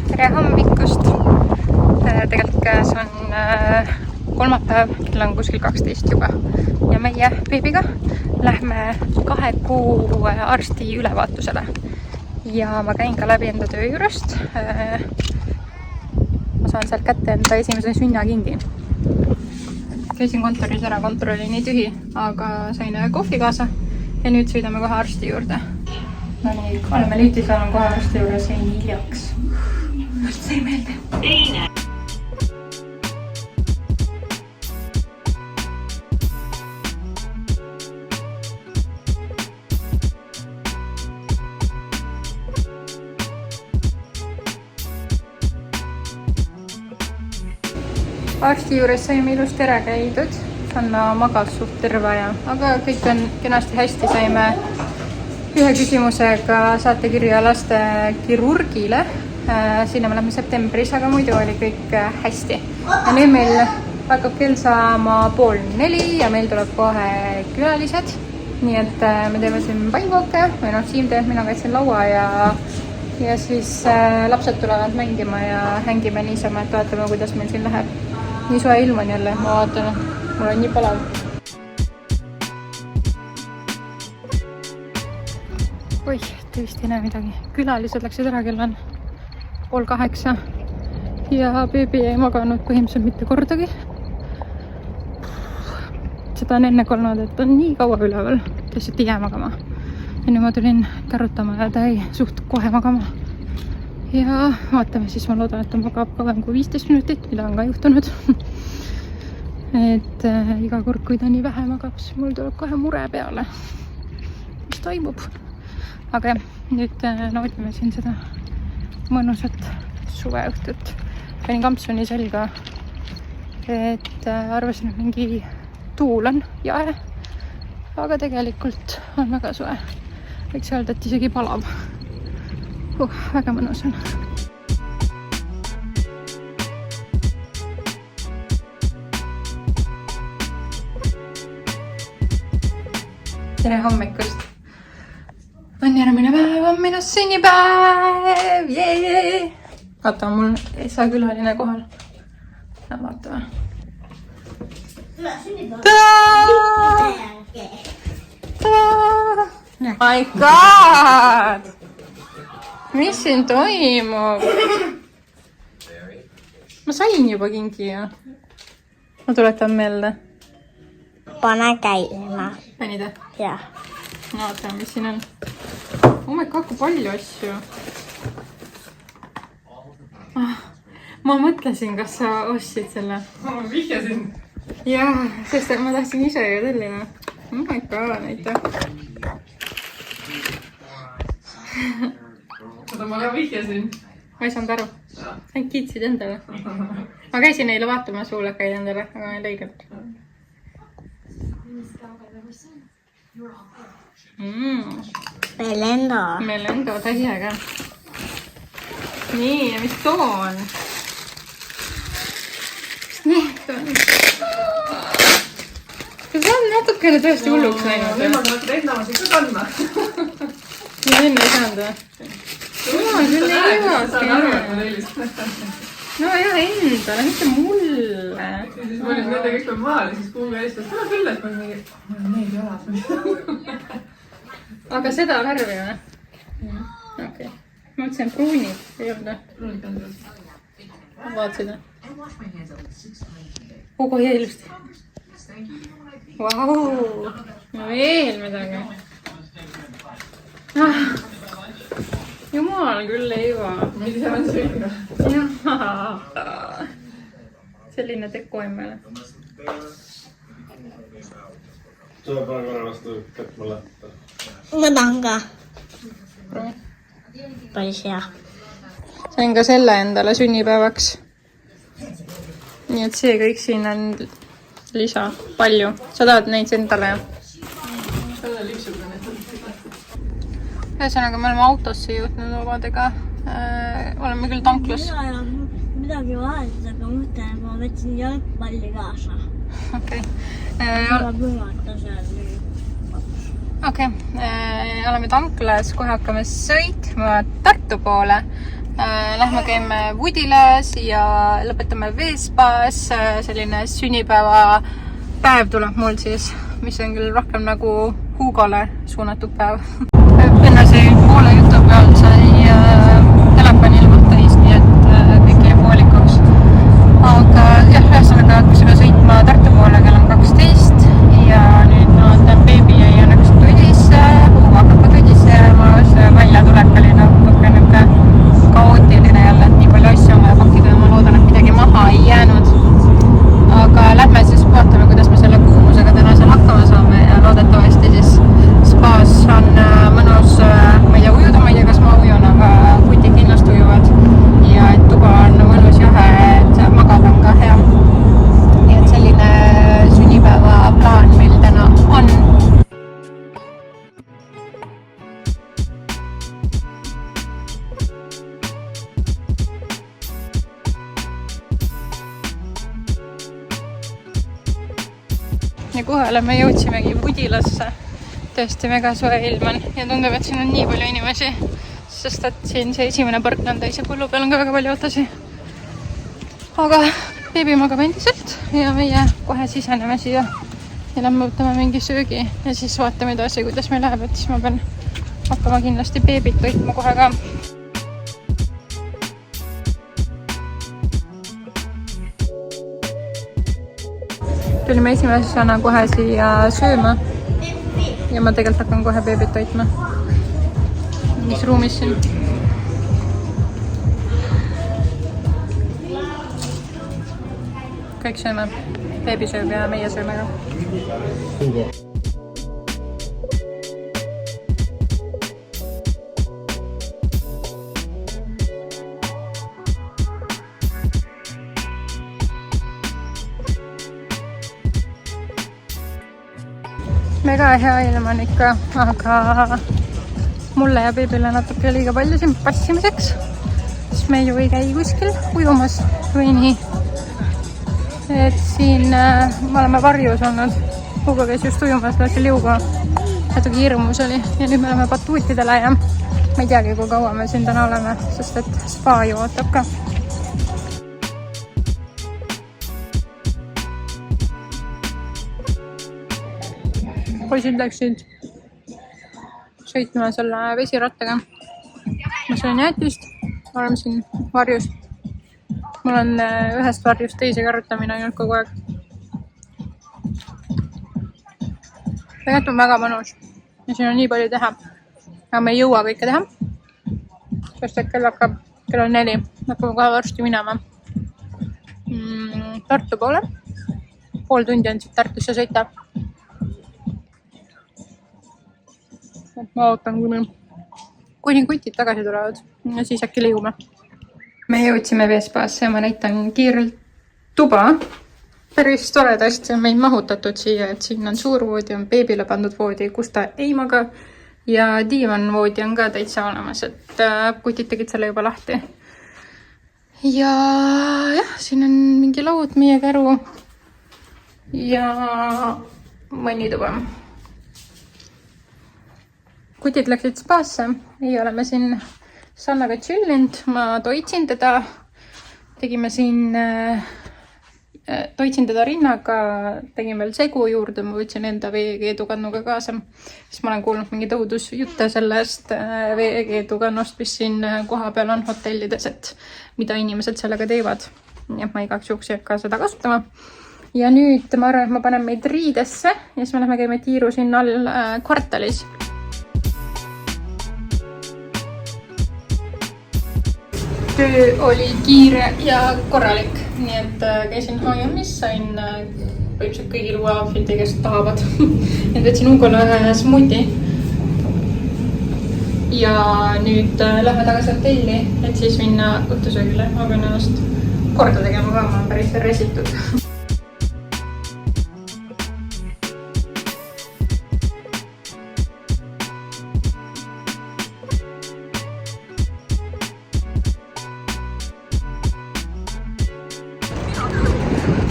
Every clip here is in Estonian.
tere hommikust! Tegelikult käes on kolmapäev, kell on kuskil 12 juba ja meie beebiga lähme 2 kuu arsti ülevaatusele ja ma käin ka läbi enda töö juurest. Ma saan sealt kätte enda esimese sünnakingi. Käisin kontoris ära, kontor oli nii tühi, aga sain kohvi kaasa ja nüüd sõidame kohe arsti juurde. No nii, oleme liitis olen kohe arsti juures, jäin hiljaks. Just sai meelde. Arsti juures saime ilusti ära käidud. Anna magas suht terve ja, aga kõik on kenasti hästi. Saime ühe küsimusega saatekirja laste kirurgile. Sinna me lähme septembris, aga muidu oli kõik hästi. Ja nüüd meil hakkab kell saama 3:30 ja meil tuleb kohe külalised. Nii et me teeme siin pannkoke või Siim teeb, mina kaitsen laua ja siis lapsed tulevad mängima ja hängime niisama, et vaatame, kuidas meil siin läheb. Nii soe ilm on jälle, ma vaatan, mul on nii palav. Oih, tõesti ei näe midagi. Külalised läksid ära, kell on 7:30 ja beebi ei maganud põhimõtteliselt mitte kordagi. Seda on enne olnud, et on nii kaua üleval, tõesti jää magama. Ja nüüd ma tulin kärutama ja ta ei suht kohe magama. Ja vaatame siis, ma loodan, et ta magab kauem kui 15 minutit, mida on ka juhtunud. Et iga kord, kui ta nii vähe magab, siis mul tuleb kohe mure peale. Mis toimub? Aga jah, nüüd naudime siin seda mõnusat suveõhtut. Panin kampsuni selga, et arvasin, et mingi tuul on jae, aga tegelikult on väga soe. Võiks öelda, et isegi palav. Väga mõnus on. Tere hommikust! On järgmine päev, on minu sünnipäev! Jee! Vaata, mul ei saa külaline kohal. Ja vaatame. Tada! Tada! My God! Mis siin toimub? Ma sain juba kingi ja ma tuletan meelde. Pane käima. Panid? Jah. Ma vaatan, mis siin on. Oh my God, kui palju asju. Ma mõtlesin, kas sa ostsid selle. Ma vihjasin. Jah, sest ma tahtsin ise ju tellida. Oh my God, aitäh. Seda ma ka vihjasin. Ma ei saanud aru. Ainult kiitsid endale. Ma käisin neile vaatama suulekaid endale, aga ma ei leidnud. Belendo. Belendo täiega. Nii, ja mis too on? Mis need on? Kas on natukene tõesti hulluks läinud? Nüüd ma mõtlen, et ma siin ka kandma. Ja enne ei saanud või? Jaa, küll ei jõuagi. No jah, endale, mitte mulle. Siis ma olin nende kõik peal maal ja siis kuulge eestas. Täna küll, et ma olin neid jalas. Aga seda värvi või? Okei. Ma mõtlesin, pruunid ei olnud. Vaatasid või? Kogu jäi ilusti. Vau! Veel midagi. Jumal küll ei jõua. Mida see on süüa? Jaa. Selline teko emmele. Tule pane korra vastu kätt mulle. Ma tahan ka. Proovi. Päris hea. Sain ka selle endale sünnipäevaks. Nii et see kõik siin on lisa. Palju. Sa tahad neid endale? Selle lipsuga need. Ühesõnaga, me oleme autosse jõudnud vabadega. Oleme küll tanklas. Mina ei olnud midagi vahetada, aga mõtlen, et ma võtsin jalgpalli kaasa. Okei. Aga põimata seal. Oleme tanklas, kohe hakkame sõitma Tartu poole. Lähme käime Woodilas ja lõpetame Veespaas. Selline sünnipäevapäev tuleb mul siis, mis on küll rohkem nagu Hugole suunatud päev. Enne see poole jutu peal sai telefoni ilmalt täis, nii et kõik jäi poolikuks. Aga jah, ühesõnaga hakkasime sõitma Tartu poole, kell on 12 ja nüüd ma vaatan, beebi jäi õnneks tudisse, Hugo hakkab ka tudisse jääma, see välja tulek oli natuke niuke kaootiline jälle, et nii palju asju on vaja pakkida ja ma loodan, et midagi maha ei jäänud. Aga lähme siis vaatame, kuidas me selle kuumusega täna seal hakkama saame ja loodetavasti siis spaas on mõnus, ma ei tea, ujuda, ma ei tea, kas ma ujun, aga kutid kindlasti ujuvad ja et tuba on mõnus jahe, et magada on ka hea. Nii et selline sünnipäeva plaan meil täna on. Ja kohale me jõudsimegi Woodilasse. Tõesti mega soe ilm on ja tundub, et siin on nii palju inimesi, sest et siin see esimene park on täis ja põllu peal on ka väga palju autosi. Aga beebi magab endiselt ja meie kohe siseneme siia ja lähme võtame mingi söögi ja siis vaatame edasi, kuidas meil läheb, et siis ma pean hakkama kindlasti beebit toitma kohe ka. Tulime esimesena kohe siia sööma ja ma tegelikult hakkan kohe beebit toitma. Mis ruumis siin? Kõik sööme. Beebi sööb ja meie sööme ka. Hugo. Mega hea ilm on ikka, aga mulle ja beebile natuke liiga palju siin passimiseks, sest me ju ei käi kuskil ujumas või nii. Et siin me oleme varjus olnud. Hugo käis just ujumas läbi liuga. Natuke hirmus oli ja nüüd me oleme batuutidele ja ma ei teagi, kui kaua me siin täna oleme, sest et spa ju ootab ka. Poisid läksid sõitma selle vesirattaga. Ma sõin jäätist, oleme siin varjus. Mul on ühest varjust teise karrutamine ainult kogu aeg. Tegelikult on väga mõnus ja siin on nii palju teha. Aga me ei jõua kõike teha, sest et kell on 4. Hakkame kohe varsti minema Tartu poole. Pool tundi on siit Tartusse sõita. Ma ootan, kuni kutid tagasi tulevad ja siis äkki liigume. Me jõudsime Veespaasse ja ma näitan kiirelt tuba. Päris toredasti on meid mahutatud siia, et siin on suur voodi, on beebile pandud voodi, kus ta ei maga ja diivan voodi on ka täitsa olemas, et kutid tegid selle juba lahti. Ja jah, siin on mingi laud, meie käru ja mõnnituba. Kutid läksid spaasse ja oleme siin Sannaga chillinud. Ma toitsin teda. Tegime siin, toitsin teda rinnaga, tegin veel segu juurde, ma võtsin enda veekeedukannuga kaasa. Siis ma olen kuulnud mingi tõudusjutte sellest veekeedukannust, mis siin koha peal on hotellides, et mida inimesed sellega teevad. Ja ma igaks juhuks ei hakka seda kasutama. Ja nüüd ma arvan, et ma panen meid riidesse ja siis me lähme käime tiiru siin all kvartalis. Töö oli kiire ja korralik, nii et käisin H&M-is, sain põhimõtteliselt kõigil uue outfiti, kes tahavad. Nüüd võtsin Hugole ühe smuuti. Ja nüüd lähme tagasi hotelli, et siis minna õhtusöögile. Ma pean ennast korda tegema ka, ma olen päris resitud.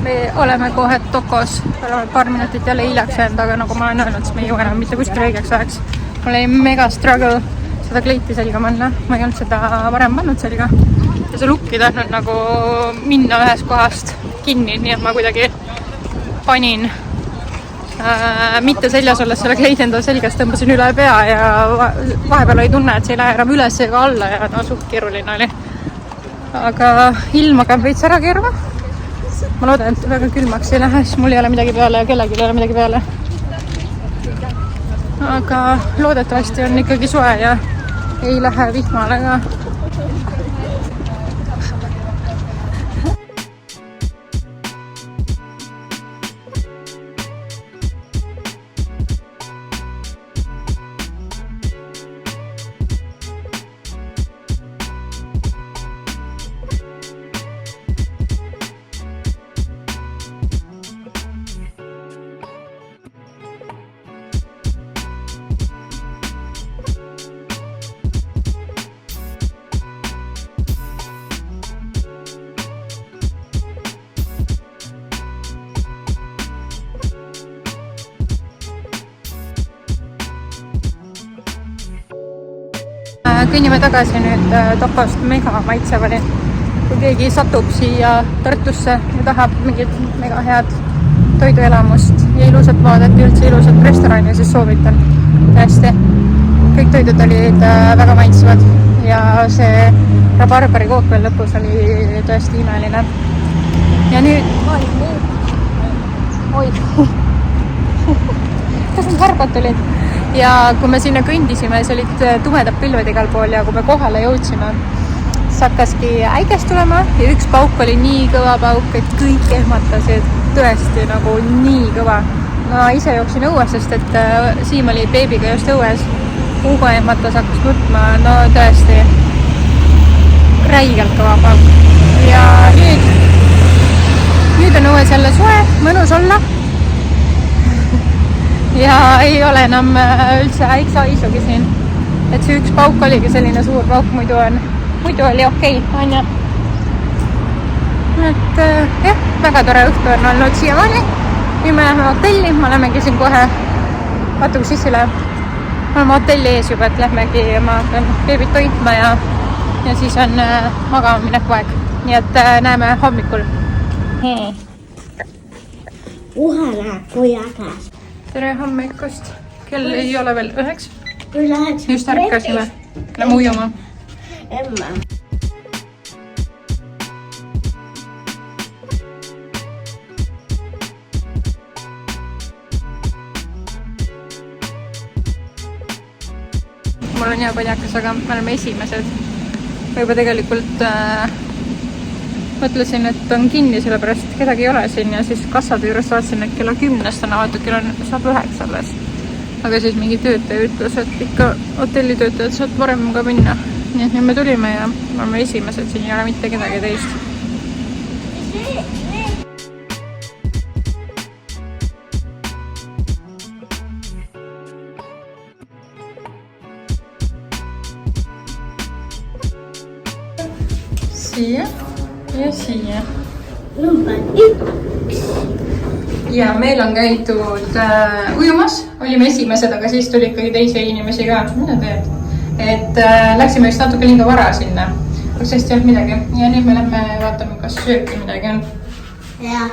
Me oleme kohe Tokos, oleme paar minutit jälle hiljaks jäänud, aga nagu ma olen öelnud, siis me ei jõua enam mitte kuskil õigeks ajaks. Mul oli mega struggle seda kleiti selga panna, ma ei olnud seda varem pannud selga ja see lukk ei tahtnud nagu minna ühest kohast kinni, nii et ma kuidagi panin mitte seljas olles selle kleidi enda selgest, tõmbasin üle pea ja vahepeal ei tunne, et see ei lähe enam üles ega alla ja no suht keeruline oli. Aga ilm hakkab veits ära keerama. Ma loodan, et väga külmaks ei lähe, siis mul ei ole midagi peale ja kellelgi ei ole midagi peale. Aga loodetavasti on ikkagi soe ja ei lähe vihmale ka. Kõnnime tagasi nüüd Tokost mega maitsevali. Kui keegi satub siia Tartusse ja tahab mingit mega head toiduelamust ja ilusat vaadet ja üldse ilusat restorani, siis soovitan tõesti. Kõik toidud olid väga maitsvad ja see rabarberi kook veel lõpus oli tõesti imeline. Ja nüüd... Oi! Kas need harbad tulid? Ja kui me sinna kõndisime, siis olid tumedad pilved igal pool ja kui me kohale jõudsime, siis hakkaski äigest tulema ja üks pauk oli nii kõva pauk, et kõik ehmatasid tõesti nagu nii kõva. Ma ise jooksin õues, sest et Siim oli beebiga just õues. Ugo ehmatas, hakkas nutma, no tõesti räigelt kõva pauk. Ja nüüd on õues jälle soe, mõnus olla. Ja ei ole enam üldse äiksaisugi siin. Et see üks pauk oligi selline suur pauk, muidu oli okei, on ju. Et jah, väga tore õhtu on olnud siiamaani. Nüüd me läheme hotelli, me olemegi siin kohe, vaata kui sisse läheb. Me oleme hotelli ees juba, et lähmegi, ma hakkan beebit toitma ja siis on magama mineku aeg. Nii et näeme hommikul. Uhe läheb kui äge. Tere hommikust. Kell ei ole veel 9. Läheks Just ärkasime. Lähme ujuma. Emma. Mul on hea padjakas, aga me oleme esimesed. Ma juba tegelikult mõtlesin, et on kinni, sellepärast kedagi ei ole siin ja siis kassade juures vaatasin, et kella 10 on avatud, kell saab 9 alles. Aga siis mingi töötaja ütles, et ikka hotellitöötajad saad varem ka minna. Nii et nüüd me tulime ja me oleme esimesed, siin ei ole mitte kedagi teist. Siia ja siia. Number 1. Ja meil on käidud ujumas, olime esimesed, aga siis tuli ikkagi teisi inimesi ka. Mida teed? Et läksime vist natuke liiga vara sinna. Kus hästi jah midagi. Ja nüüd me lähme vaatame, kas sööki midagi on. Ja.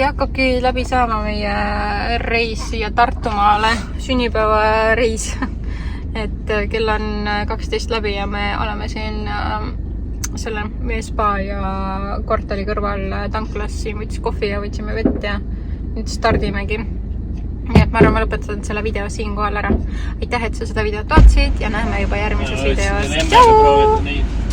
ei hakkabki läbi saama meie reis siia Tartumaale, sünnipäevareis. Et kell on 12 läbi ja me oleme siin selle meie spa ja korteri kõrval tanklas. Siin võttis kohvi ja võtsime vett ja nüüd stardimegi. Nii et ma arvan, ma lõpetan selle video siinkohal ära. Aitäh, et sa seda videot vaatasid ja näeme juba järgmises videos. Tšau!